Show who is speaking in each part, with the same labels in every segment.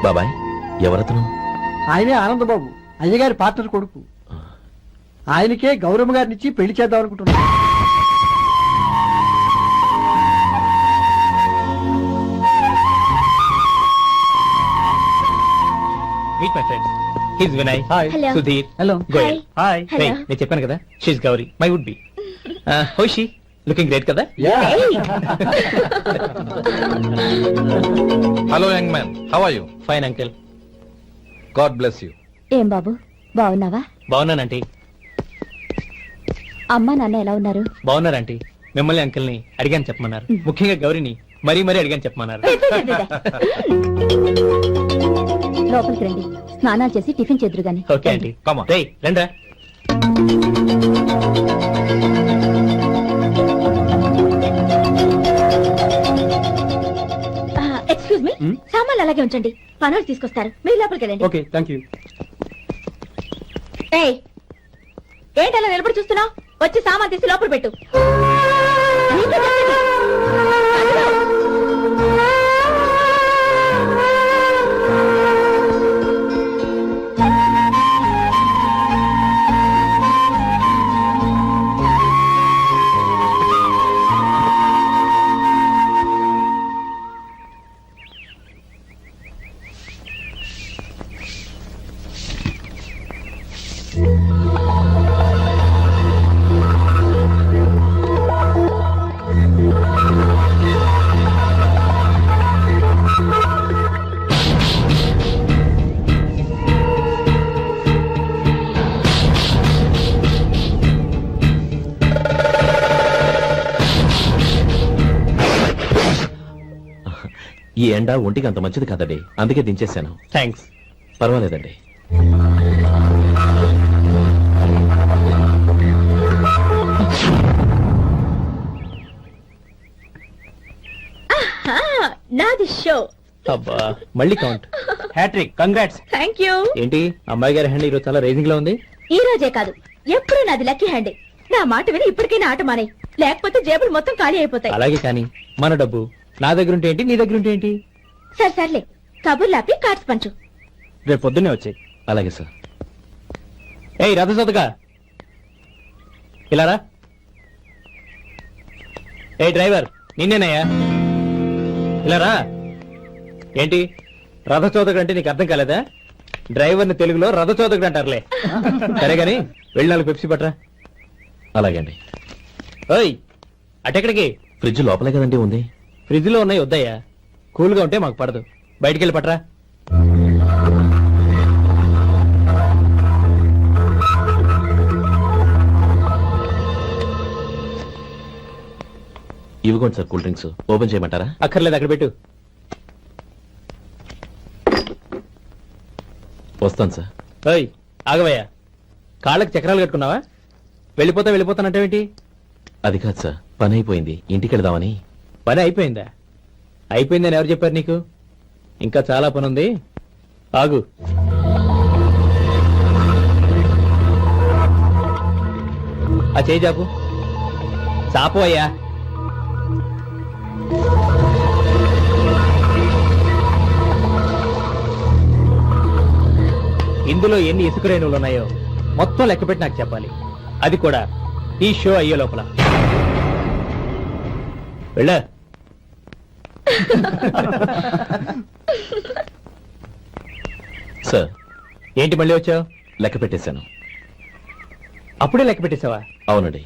Speaker 1: బాబాయ్ ఎవరతను?
Speaker 2: ఆయనే ఆనందబాబు, అయ్యగారి పార్ట్నర్ కొడుకు. ఆయనకే గౌరమ్మ గారినిచ్చి పెళ్లి చేద్దాం అనుకుంటున్నాను.
Speaker 3: Meet my friends. He's Vinay.
Speaker 2: Hi.
Speaker 4: Hello.
Speaker 3: Sudheer.
Speaker 2: Hello.
Speaker 3: Goyal.
Speaker 2: Hi.
Speaker 4: Hello.
Speaker 3: నేను చెప్పాను కదా, she's Gauri, my would be. హోషి లుకింగ్ గ్రేట్ కదా.
Speaker 1: Hello young man, how are you?
Speaker 3: Fine uncle.
Speaker 1: God bless you.
Speaker 4: ఏం బాబు, బాగున్నావా?
Speaker 3: బాగున్నానంటీ.
Speaker 4: అమ్మా నాన్న ఎలా ఉన్నారు?
Speaker 3: బాగున్నారంటీ. మిమ్మల్ని అంకిల్ ని అడిగాను చెప్పమన్నారు. ముఖ్యంగా గౌరీని మరీ మరీ అడిగాను చెప్పమన్నారు.
Speaker 4: లోపలికి రండి, స్నానాలు చేసి టిఫిన్ చేదురు గాని.
Speaker 3: Okay aunty.
Speaker 1: Come on.
Speaker 3: రేయ్ రండ్రా.
Speaker 4: ఎక్స్క్యూజ్ మీ, సామాన్లు అలాగే ఉంచండి, పనులు తీసుకొస్తారు. మీరు లోపలికి వెళ్ళండి.
Speaker 2: Okay, thank you.
Speaker 4: ఏయ్, ఏంటి అలా నిలబడి చూస్తున్నావు? వచ్చి సామాన్ తీసి లోపల పెట్టు. నీకే చెప్పేది. అందులో.
Speaker 1: ఈ ఎండ ఒంటికి అంత మంచిది కాదండి, అందుకే దించేశాను.
Speaker 3: థ్యాంక్స్.
Speaker 1: పర్వాలేదండి.
Speaker 4: నాది షో.
Speaker 3: అబ్బా మళ్ళీ count. Hattrick, congrats.
Speaker 4: Thank you.
Speaker 3: ఏంటి అమ్మాయి గారి హ్యాండ్ ఈరోజు చాలా రేసింగ్ లో ఉంది.
Speaker 4: ఈ రోజే కాదు, ఎప్పుడు నాది లక్కీ హ్యాండ్. నా మాట విని ఇప్పటికైనా ఆట మానే, లేకపోతే జేబులు మొత్తం ఖాళీ అయిపోతాయి.
Speaker 3: అలాగే కానీ మన డబ్బు నా దగ్గర ఉంటే ఏంటి, నీ దగ్గర ఉంటే ఏంటి?
Speaker 4: సరే సర్లే, కబుర్లు ఆపి కార్డ్స్ పంచు.
Speaker 3: రేపు పొద్దున్నే వచ్చాయి.
Speaker 1: అలాగే సార్.
Speaker 3: ఏయ్ రథసోదగా ఇలారా. ఏ డ్రైవర్, నిన్నేనయ్యా, ఇలారా. ఏంటి రథచోదకుడు అంటే నీకు అర్థం కాలేదా? డ్రైవర్ని తెలుగులో రథచోదకుడు అంటారులే. సరే గాని వెళ్ళి 4 పెప్సీ పట్రా.
Speaker 1: అలాగే అండి.
Speaker 3: ఓయ్ అటెక్కడికి?
Speaker 1: ఫ్రిడ్జ్ లోపలే కదండి ఉంది.
Speaker 3: ఫ్రిడ్జ్ లో ఉన్నాయి, వద్దయ్యా. కూల్గా ఉంటే మాకు పడదు. బయటికెళ్ళి పట్రా.
Speaker 1: ఇవ్వకోండి సార్, కూల్ డ్రింక్స్ ఓపెన్ చేయమంటారా?
Speaker 3: అక్కర్లేదు, అక్కడ పెట్టు.
Speaker 1: వస్తాను సార్.
Speaker 3: ఓయ్ ఆగవయ్యా, కాళ్ళకి చక్రాలు కట్టుకున్నావా? వెళ్ళిపోతానంటావేంటి?
Speaker 1: అది కాదు సార్, పని అయిపోయింది, ఇంటికి వెళదామని.
Speaker 3: పని అయిపోయిందా? అయిపోయిందని ఎవరు చెప్పారు నీకు? ఇంకా చాలా పని ఉంది, ఆగు. ఆ చేయి చాపు. చాపు అయ్యా. ఇందులో ఎన్ని ఇసుక రేణువులు ఉన్నాయో మొత్తం లెక్కపెట్టి నాకు చెప్పాలి. అది కూడా ఈ షో అయ్యే లోపల. వెళ్ళా.
Speaker 1: సార్
Speaker 3: ఏంటి మళ్ళీ వచ్చావు?
Speaker 1: లెక్క పెట్టేశాను.
Speaker 3: అప్పుడే లెక్క పెట్టేశావా?
Speaker 1: అవునండి,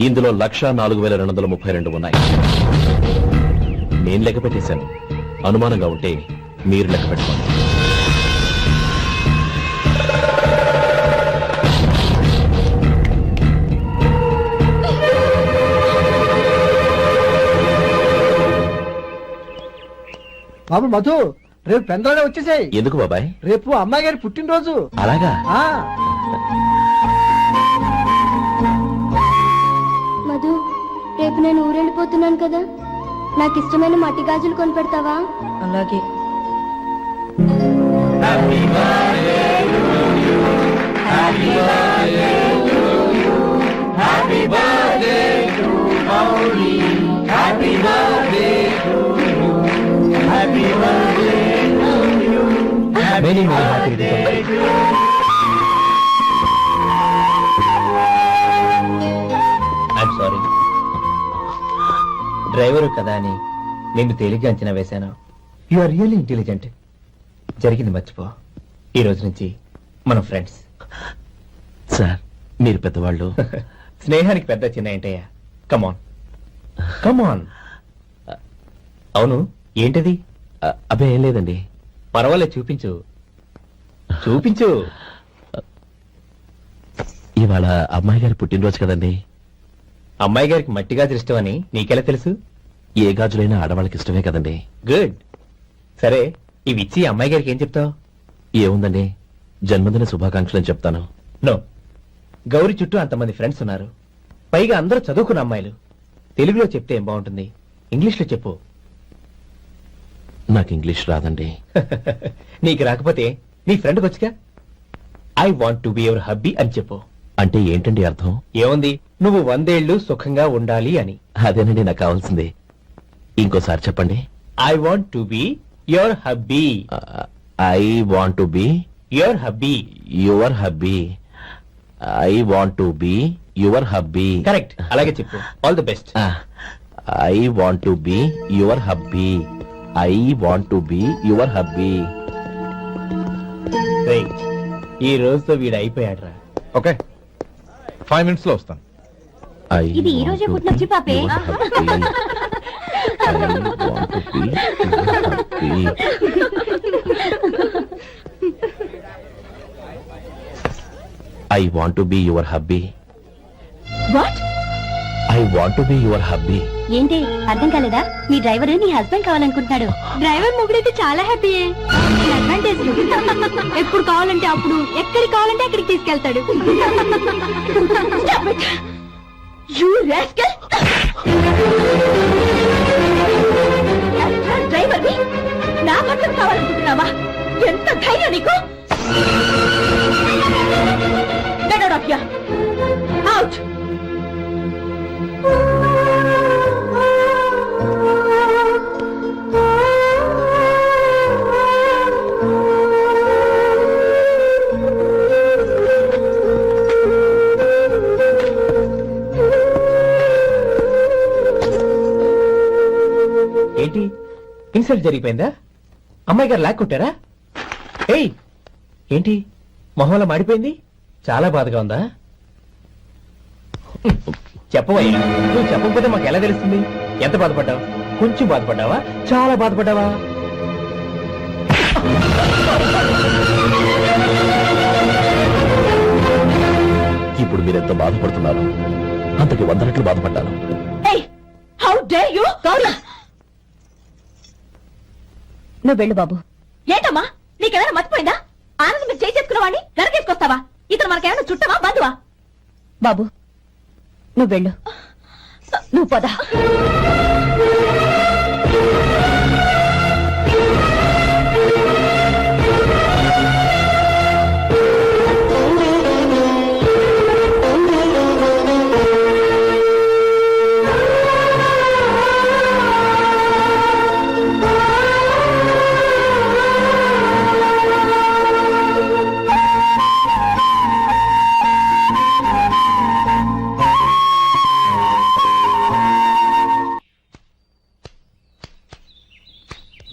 Speaker 1: ఇందులో 1,04,232 ఉన్నాయి. నేను లెక్క పెట్టేశాను. అనుమానంగా ఉంటే మీరు లెక్క పెట్టుకోండి.
Speaker 2: బాబు మధు, రేపు పెందరాడే వచ్చేసాయి.
Speaker 1: ఎందుకు బాబాయ్?
Speaker 2: రేపు అమ్మాయి గారి పుట్టినరోజు.
Speaker 1: అలాగా?
Speaker 4: మధు, రేపు నేను ఊరెళ్ళిపోతున్నాను కదా, నాకు ఇష్టమైన మట్టి గాజులు కొనిపెడతావా?
Speaker 5: అలాగే.
Speaker 2: Happy birthday to you.
Speaker 3: Many many happy I'm sorry. Driver కదా అని నిన్ను తేలిగ్గా అంచనా వేశాను. You are really intelligent. జరిగింది మర్చిపో. ఈ రోజు నుంచి మనం ఫ్రెండ్స్.
Speaker 1: సార్ మీరు పెద్దవాళ్ళు.
Speaker 3: స్నేహానికి పెద్ద చిన్న ఏంటయ్యా? కమాన్ కమాన్. అవును, ఏంటది?
Speaker 1: అబ్బే ఏం లేదండి.
Speaker 3: పర్వాలేదు, చూపించు చూపించు.
Speaker 1: ఇవాళ అమ్మాయి గారి పుట్టినరోజు కదండి.
Speaker 3: అమ్మాయి గారికి మట్టి గాజులు ఇష్టమని నీకెలా తెలుసు?
Speaker 1: ఏ గాజులైనా ఆడవాళ్ళకి ఇష్టమే కదండి.
Speaker 3: గుడ్. సరే, ఇవి ఇచ్చి అమ్మాయి గారికి ఏం చెప్తావు?
Speaker 1: ఏముందండి, జన్మదిన శుభాకాంక్షలు అని చెప్తాను.
Speaker 3: నో, గౌరీ చుట్టూ అంతమంది ఫ్రెండ్స్ ఉన్నారు. పైగా అందరూ చదువుకున్న అమ్మాయిలు. తెలుగులో చెప్తే ఏం బాగుంటుంది? ఇంగ్లీష్లో చెప్పు.
Speaker 1: నాకు ఇంగ్లీష్ రాదండి.
Speaker 3: నీకు రాకపోతే నీ ఫ్రెండ్కి వచ్చిగా I want to be your hubby అని చెప్పు.
Speaker 1: అంటే ఏంటండి అర్థం?
Speaker 3: ఏముంది, నువ్వు 100 ఏళ్లు సుఖంగా ఉండాలి అని.
Speaker 1: అదేనండి నాకు కావాల్సింది. ఇంకోసారి చెప్పండి.
Speaker 3: I want to be your hubby.
Speaker 1: I want to be
Speaker 3: your hubby.
Speaker 1: Your hubby. I want to be your hubby.
Speaker 3: Correct, అలాగే చెప్పు. All the best.
Speaker 1: I want to be your hubby. I want to be your hubby.
Speaker 3: ఈ రోజుతో వీడు అయిపోయాడ్రా.
Speaker 5: Okay, 5 minutes లో వస్తాను.
Speaker 4: ఇది ఈ రోజే పుట్టిన వచ్చి పాపే.
Speaker 1: I want to be your hubby.
Speaker 4: What?
Speaker 1: I want to be your hubby.
Speaker 4: ఏంటి అర్థం కాలేదా? మీ డ్రైవర్ నీ హస్బెండ్ కావాలనుకుంటున్నాడు. డ్రైవర్ మొగుడైతే చాలా హ్యాపీయే. అడ్వాంటేజ్ ఎప్పుడు కావాలంటే అప్పుడు, ఎక్కడికి కావాలంటే అక్కడికి తీసుకెళ్తాడు. డ్రైవర్ నా భర్తను కావాలనుకుంటున్నావా? ఎంత ధైర్యం నీకు! Get out of here. Out.
Speaker 3: ఏంటి, ఇన్సల్ట్ జరిగిపోయిందా? అమ్మాయి గారు లాక్కొట్టారా? ఏయ్, ఏంటి మొహంలో మాడిపోయింది? చాలా బాధగా ఉందా? చెప్పవయ్యా, నువ్వు చెప్పకపోతే మాకు ఎలా తెలుస్తుంది? ఎంత బాధపడ్డావు? కొంచెం బాధపడ్డావా? చాలా బాధపడ్డావా?
Speaker 1: ఇప్పుడు మీరెంత బాధపడుతున్నారు, అంతకి 100 రెట్లు బాధపడ్డాను.
Speaker 4: How day you! నువ్వు వెళ్ళు బాబు. ఏంటమ్మా, నీకేమైనా మర్చిపోయిందా? ఆనందం మీరు చేసుకున్న వాడిని గరకేసుకొస్తావా? ఇతను మనకేమైనా చుట్టమా, బంధువా? బాబు నువ్వు వెళ్ళు. నువ్వు పద.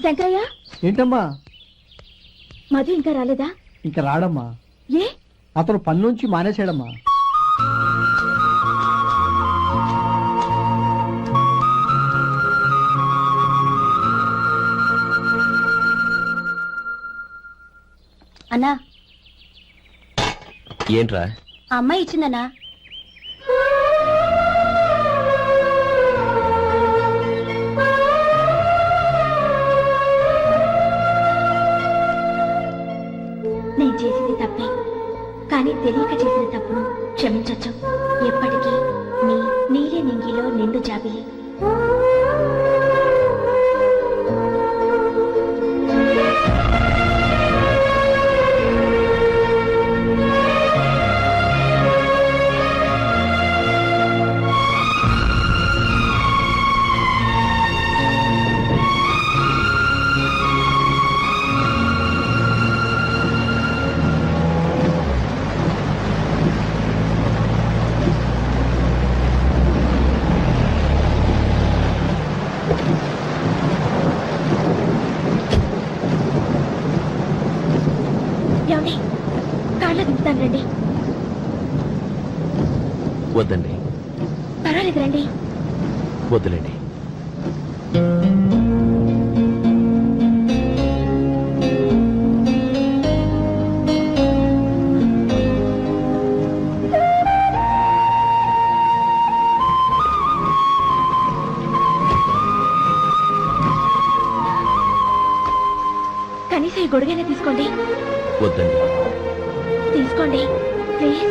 Speaker 4: శంకరయ్య,
Speaker 2: ఏంటమ్మా?
Speaker 4: మధు ఇంకా రాలేదా?
Speaker 2: ఇంకా రాడమ్మా.
Speaker 4: ఏ?
Speaker 2: అతను పని నుంచి మానేసాడమ్మా.
Speaker 4: అన్నా,
Speaker 1: ఏంట్రా?
Speaker 4: ఆ అమ్మాయి ఇచ్చిందన్నా. నేను చేసింది తప్పే, కానీ తెలియక చేసిన తప్పును క్షమించొచ్చు. ఎప్పటికీ నీ నీలి నింగిలో నిండు జాబిలి. దింపుతాను రండి.
Speaker 1: వద్దండి,
Speaker 4: పర్వాలేదు రండి.
Speaker 1: వద్దులేండి.
Speaker 4: కనీసం ఈ గొడుగైనా తీసుకోండి.
Speaker 1: వద్దండి.
Speaker 4: తీసుకోండి ప్లీజ్.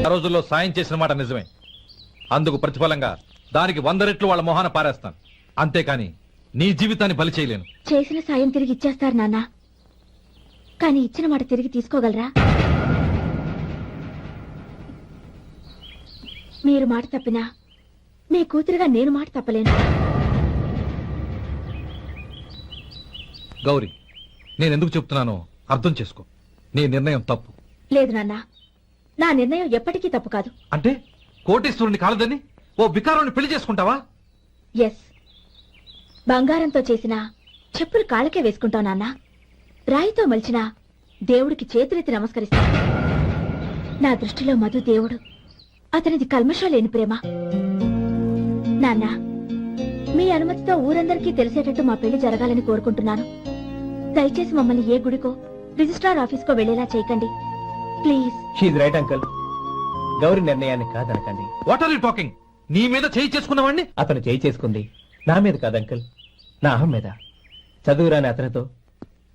Speaker 5: ఆ రోజుల్లో సాయం చేసిన మాట నిజమే. అందుకు ప్రతిఫలంగా దానికి 100 రెట్లు వాళ్ళ మొహాన పారేస్తాను. అంతేకాని నీ జీవితాన్ని బలి చేయలేను.
Speaker 4: చేసిన సాయం తిరిగి ఇచ్చేస్తారు నాన్న, కానీ ఇచ్చిన మాట తిరిగి తీసుకోగలరా? మీరు మాట తప్పినా మీ కూతురుగా నేను మాట తప్పలేను.
Speaker 5: గౌరీ, నేనెందుకు చెప్తున్నానో అర్థం చేసుకో. నీ నిర్ణయం తప్పు.
Speaker 4: లేదు నాన్న, నా నిర్ణయం ఎప్పటికీ తప్పు కాదు.
Speaker 5: అంటే కోటేశ్వరుని కాలదని ఓ వికారాన్ని పెళ్లి చేసుకుంటావా?
Speaker 4: ఎస్, బంగారంతో చేసిన చెప్పులు కాళ్ళకే వేసుకుంటావు నాన్న. రాయితో మలిచిన దేవుడికి చేతులెత్తి నమస్కరిస్తా. నా దృష్టిలో మధు దేవుడు, అతనిది కల్మషం లేని ప్రేమ. నాన్న, మీ అనుమతితో ఊరందరికీ తెలిసేటట్టు మా పెళ్లి జరగాలని కోరుకుంటున్నాను. దయచేసి మమ్మల్ని ఏ గుడికో రిజిస్ట్రార్ ఆఫీస్కో వెళ్లేలా చేయకండి please.
Speaker 3: She's right uncle. Gauri నిర్ణయాన్ని కాదనకండి.
Speaker 5: What are you talking? నీ మీద చేయి చేసుకున్నవాడిని
Speaker 3: అతను చేయి చేసుకుంది నా మీద కాదు అంకుల్, నా అహం మీద. చదువురాని అతనితో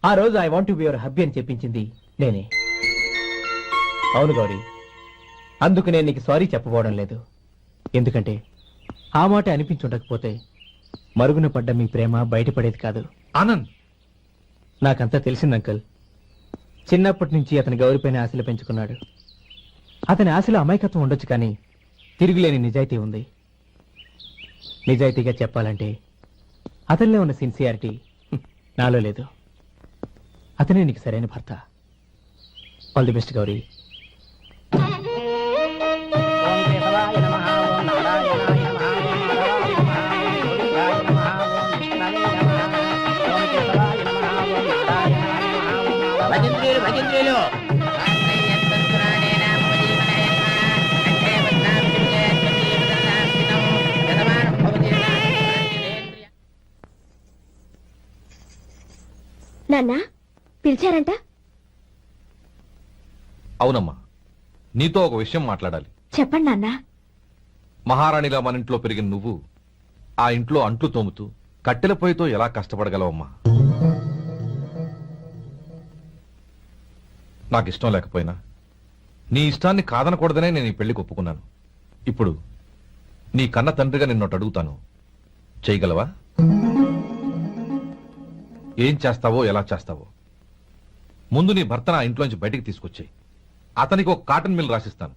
Speaker 3: ఆ రోజు I want be your hubby అని చెప్పించింది నేనే. అవును గౌరీ, అందుకు నేను నీకు సారీ చెప్పబోవడం లేదు. ఎందుకంటే ఆ మాట అనిపించుండకపోతే మరుగున పడ్డ మీ ప్రేమ బయటపడేది కాదు.
Speaker 5: ఆనంద్,
Speaker 3: నాకంతా తెలిసింది అంకుల్. చిన్నప్పటి నుంచి అతని గౌరిపైన ఆశలు పెంచుకున్నాడు. అతని ఆశలో అమాయకత్వం ఉండొచ్చు, కానీ తిరుగులేని నిజాయితీ ఉంది. నిజాయితీగా చెప్పాలంటే అతనిలో ఉన్న సిన్సియారిటీ నాలో లేదు. అతనే నీకు సరైన భర్త. All the best Gauri.
Speaker 4: నాన్న, పిలిచారంట?
Speaker 5: అవునమ్మా, నీతో ఒక విషయం మాట్లాడాలి.
Speaker 4: చెప్పండి నాన్న.
Speaker 5: మహారాణిలా మన ఇంట్లో పెరిగిన నువ్వు ఆ ఇంట్లో అంట్లు తోముతూ కట్టెల పొయ్యితో ఎలా కష్టపడగలవమ్మా? నాకు ఇష్టం లేకపోయినా నీ ఇష్టాన్ని కాదనకూడదనే నేను ఈ పెళ్లికి ఒప్పుకున్నాను. ఇప్పుడు నీ కన్న తండ్రిగా నిన్నొకటి అడుగుతాను, చేయగలవా? ఏం చేస్తావో, ఎలా చేస్తావో ముందు నీ భర్తను ఆ ఇంట్లోంచి బయటికి తీసుకొచ్చేయి. అతనికి ఒక కాటన్ మిల్ రాసిస్తాను.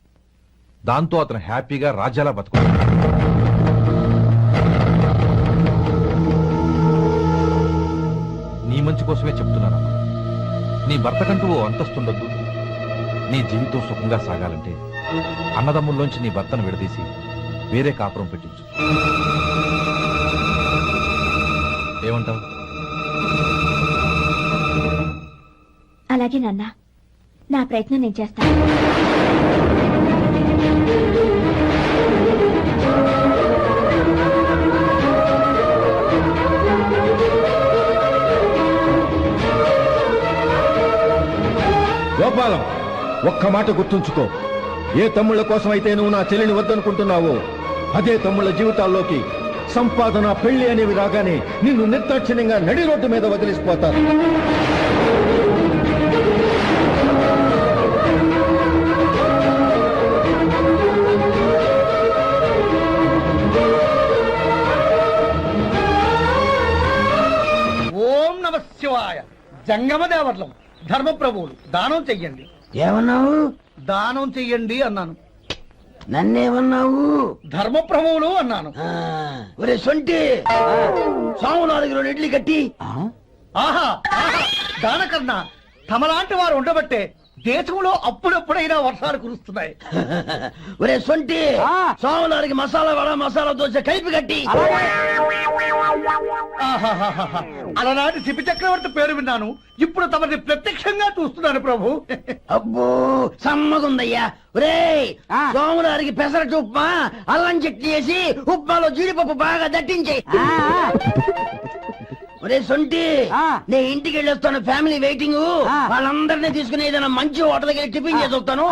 Speaker 5: దాంతో అతను హ్యాపీగా రాజ్యాలా బతుకుతాడు. నీ మంచి కోసమే చెప్తున్నానమ్మా. నీ భర్తకంటూ ఓ అంతస్తుండొద్దు. నీ జీవితం సుఖంగా సాగాలంటే అన్నదమ్ముల్లోంచి నీ భర్తను విడదీసి వేరే కాపురం పెట్టించు. ఏమంటావు?
Speaker 4: అలాగే నాన్న, నా ప్రయత్నం నేను చేస్తాను.
Speaker 6: గోపాలం, ఒక్క మాట గుర్తుంచుకో. ఏ తమ్ముళ్ళ కోసం అయితే నువ్వు నా చెల్లిని వద్దనుకుంటున్నావో అదే తమ్ముళ్ళ జీవితాల్లోకి సంపాదన, పెళ్లి అనేవి రాగానే నిన్ను నిర్దాక్షిణ్యంగా నడి రోడ్డు మీద వదిలిసిపోతారు.
Speaker 7: జంగమ దేవర్లం ధర్మప్రభువులు దానం చెయ్యండి.
Speaker 8: ఏమన్నావు?
Speaker 7: దానం చెయ్యండి అన్నాను.
Speaker 8: నన్నేమన్నావు?
Speaker 7: ధర్మప్రభువులు అన్నాను.
Speaker 8: ఒరే సొంటి, సాము 4 కిలోలు ఇడ్లీ కట్టి.
Speaker 7: ఆహా ఆహా, దానకన్నా తమలాంటి వారు ఉండబట్టే దేశంలో అప్పుడెప్పుడైనా వర్షాలు కురుస్తున్నాయి.
Speaker 8: ఒరే సొంటి, సాము 4 మసాలా వడ మసాలా దోశ కలిపి కట్టి.
Speaker 7: ఆహాహాహా, అలనాటి శిపి చక్రవర్తి పేరు విన్నాను, ఇప్పుడు తమని ప్రత్యక్షంగా చూస్తున్నాను ప్రభు.
Speaker 8: అబ్బో సమ్మగుందయ్యా. ఒరే సోములారికి పెసరట్టు ఉప్మా అల్లం చట్నీ వేసి ఉప్మాలో జీడిపప్పు బాగా దట్టించే. ఒరే సొంటి, నే ఇంటికి వెళ్ళొస్తాను, ఫ్యామిలీ వెయిటింగ్. వాళ్ళందరినీ తీసుకుని ఏదైనా మంచి హోటల్కి వెళ్ళి టిఫిన్ చేసి వస్తాను.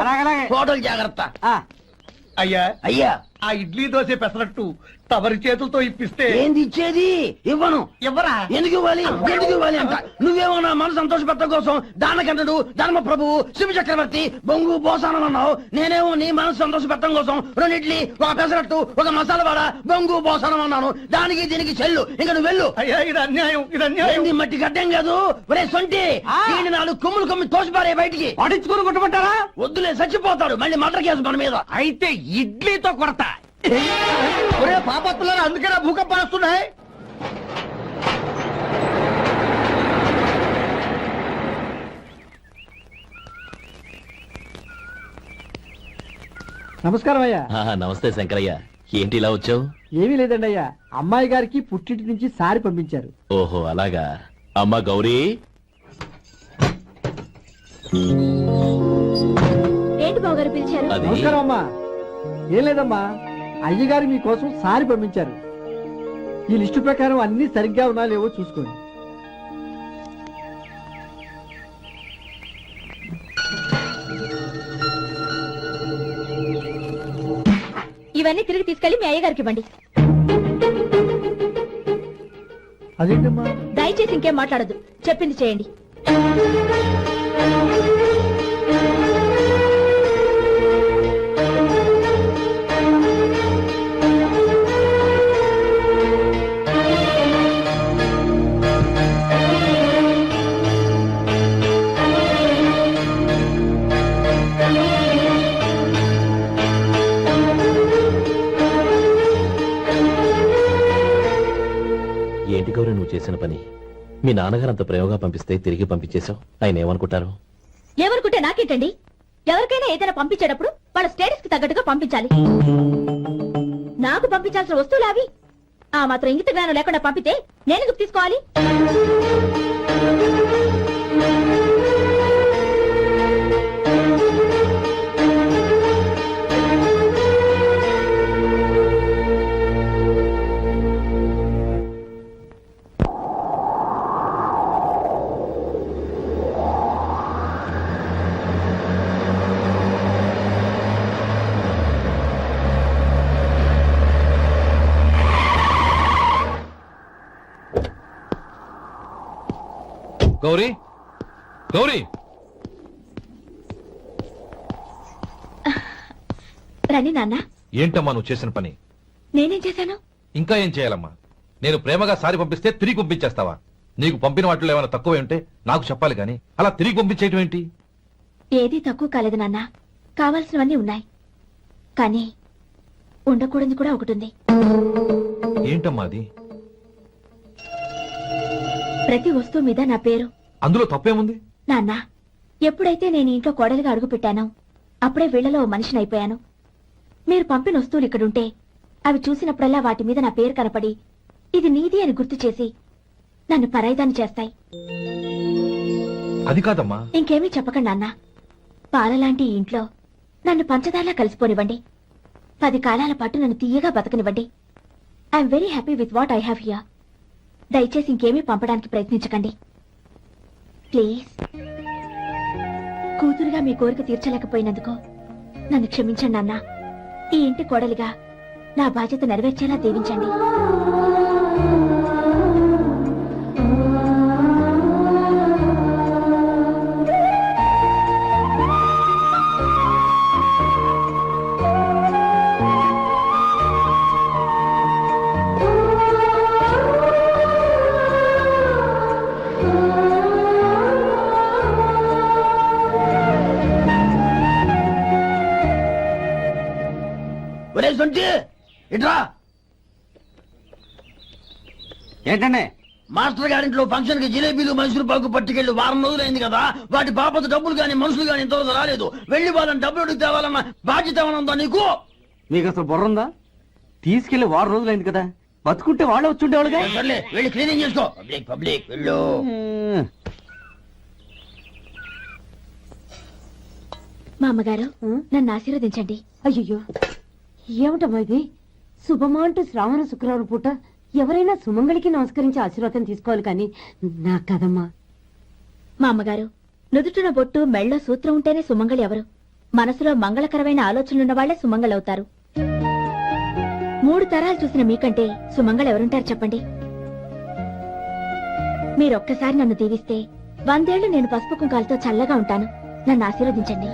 Speaker 8: హోటల్ జాగ్రత్త.
Speaker 7: అయ్యా
Speaker 8: అయ్యా,
Speaker 7: ఆ ఇడ్లీ దోశ పెసరట్టు తమరి చేతులతో ఇప్పిస్తే
Speaker 8: ఏంది ఇచ్చేది? ఇవ్వను.
Speaker 7: ఎవరా
Speaker 8: ఎందుకు ఇవ్వాలి? ఎందుకు ఇవ్వాలి అంట? నువ్వేమన్నా మన సంతోషపెట్టడం కోసం దానకంటుడు ధర్మ ప్రభువు శివ చక్రవర్తి బొంగు బోసానం అన్నావు. నేనేమో నీ మనసు సంతోషపెట్టడం కోసం 2 ఇడ్లీ, 1 పెసరట్టు, 1 మసాలా వాడ, బొంగు బోసానం అన్నాను. దానికి దీనికి చెల్లు. ఇంకా నువ్వు వెళ్ళు.
Speaker 7: అయ్యా ఇది అన్యాయం, ఇది అన్యాయం.
Speaker 8: ఏంది మట్టి గడ్డం కాదు. ఒరే సొంటి, దీన్ని 4 కొమ్ములు తోసిపారే బయటికి.
Speaker 7: పడించుకుని కొట్టమంటారా?
Speaker 8: వద్దులే, చచ్చిపోతాడు. మళ్ళీ మర్డర్ కేసు మన మీద.
Speaker 7: అయితే ఇడ్లీతో కొడతా. ఒరే పాపత్తులారా, అందుకేనా భూకంపాలు వస్తున్నాయి?
Speaker 2: నమస్కారం అయ్యా.
Speaker 1: నమస్తే శంకరయ్య, ఏంటి ఇలా వచ్చావు?
Speaker 2: ఏమీ లేదండి అయ్యా, అమ్మాయి గారికి పుట్టింటి నుంచి సారి పంపించారు.
Speaker 1: ఓహో అలాగా. అమ్మ గౌరీ,
Speaker 4: ఏంటి బావగారు పిలిచారు?
Speaker 1: అది
Speaker 2: నమస్కారం అమ్మా. ఏం లేదమ్మా, అయ్యగారు మీకోసం సారి పంపించారు. ఈ లిస్టు ప్రకారం అన్ని సరిగ్గా ఉన్నా లేవో చూసుకోండి.
Speaker 4: ఇవన్నీ తిరిగి తీసుకెళ్లి మీ అయ్యగారికి ఇవ్వండి.
Speaker 2: అదేంటమ్మా?
Speaker 4: దయచేసి ఇంకేం మాట్లాడద్దు, చెప్పింది చేయండి.
Speaker 1: ఏంటి గౌరీ నువ్వు చేసిన పని? మీ నాన్నగారు అంత ప్రేమగా పంపిస్తే తిరిగి పంపించేశావు. ఆయన ఏమనుకుంటారు?
Speaker 4: ఎవరుకుంటే నాకేంటండి? ఎవరికైనా ఏదైనా పంపించేటప్పుడు వాళ్ళ స్టేటస్ కి తగ్గట్టుగా పంపించాలి. నాకు పంపించాల్సిన వస్తువులు అవి. ఆ మాత్రం ఇంగిత జ్ఞానం లేకుండా పంపితే నేను ఎందుకు తీసుకోవాలి?
Speaker 5: గౌరీ, గౌరీ,
Speaker 4: రండి నాన్న.
Speaker 5: ఏంటమ్మా నువ్వు చేసిన పని?
Speaker 4: నేనేం చేశాను?
Speaker 5: ఇంకా ఏం చేయాలమ్మా? నేను ప్రేమగా సారి పంపిస్తే తిరిగి పంపించేస్తావా? నీకు పంపిన వాటిలో ఏమైనా తక్కువ ఉంటే నాకు చెప్పాలి కానీ అలా తిరిగి పంపించేయటం ఏంటి?
Speaker 4: ఏదీ తక్కువ కాలేదు నాన్న, కావాల్సినవన్నీ ఉన్నాయి. కానీ ఉండకూడదు కూడా ఒకటి ఉంది.
Speaker 5: ఏంటమ్మా అది?
Speaker 4: ప్రతి వస్తువు మీద నా పేరు.
Speaker 5: అందులో తప్పేముంది?
Speaker 4: నాన్న, ఎప్పుడైతే నేను ఇంట్లో కోడలిగా అడుగు పెట్టానో అప్పుడే వీళ్లలో ఓ మనిషిని అయిపోయాను. మీరు పంపిన వస్తువులు ఇక్కడుంటే అవి చూసినప్పుడల్లా వాటి మీద నా పేరు కనపడి ఇది నీది అని గుర్తు చేసి నన్ను పరాయిదాన్ని చేస్తాయి.
Speaker 5: అది కాదమ్మా.
Speaker 4: ఇంకేమీ చెప్పకండి నాన్న. పాలలాంటి ఈ ఇంట్లో నన్ను పంచదారలా కలిసిపోనివ్వండి. 10 కాలాల పాటు నన్ను తీయగా బతకనివ్వండి. I'm very happy with what I have here. దయచేసి ఇంకేమీ పంపడానికి ప్రయత్నించకండి ప్లీజ్. కూతురుగా మీ కోరిక తీర్చలేకపోయినందుకు నన్ను క్షమించండి నాన్న. ఈ ఇంటి కోడలిగా నా బాధ్యత నెరవేర్చేలా దీవించండి.
Speaker 8: సొంటి ఇట్రా.
Speaker 2: ఏంటండి
Speaker 8: మాస్టర్ గారింట్లో ఫంక్షన్ కి జిలేబీలు మైసూరు పాకు పట్టుకెళ్ళి వారం రోజులైంది కదా, వాటి బాపత డబ్బులు గాని మనుషులు గాని ఇంతవరకు రాలేదు. వెళ్ళి వాళ్ళని డబ్బులు అడిగి తేవాలన్న బాధ్యత ఏమైనా ఉందా నీకు?
Speaker 2: మీకు అసలు బుర్ర ఉందా? తీసుకెళ్లి వారం రోజులైంది కదా, బతుకుంటే వాళ్ళే వచ్చుండేవాళ్ళుగా.
Speaker 8: సర్లే వెళ్ళి క్లీనింగ్ చేసుకో. పబ్లిక్ పబ్లిక్ వెళ్ళు.
Speaker 4: మా అమ్మగారు నన్ను ఆశీర్వదించండి.
Speaker 9: అయ్యో ఏమిటమ్మా ఇది? శుభమా అంటూ శ్రావణ శుక్రవారం పూట ఎవరైనా సుమంగళికి నమస్కరించి ఆశీర్వాదం తీసుకోవాలి కానీ నా కదమ్మా.
Speaker 4: మా అమ్మగారు నుదుటిన బొట్టు మెళ్ళో సూత్రం ఉంటేనే సుమంగళి ఎవరు? మనసులో మంగళకరమైన ఆలోచనలున్న వాళ్లే సుమంగళవుతారు. 3 తరాలు చూసిన మీకంటే సుమంగళ ఎవరుంటారు చెప్పండి? మీరొక్కసారి నన్ను దీవిస్తే 100 ఏళ్లు నేను పసుపు కుంకాలతో చల్లగా ఉంటాను. నన్ను ఆశీర్వదించండి.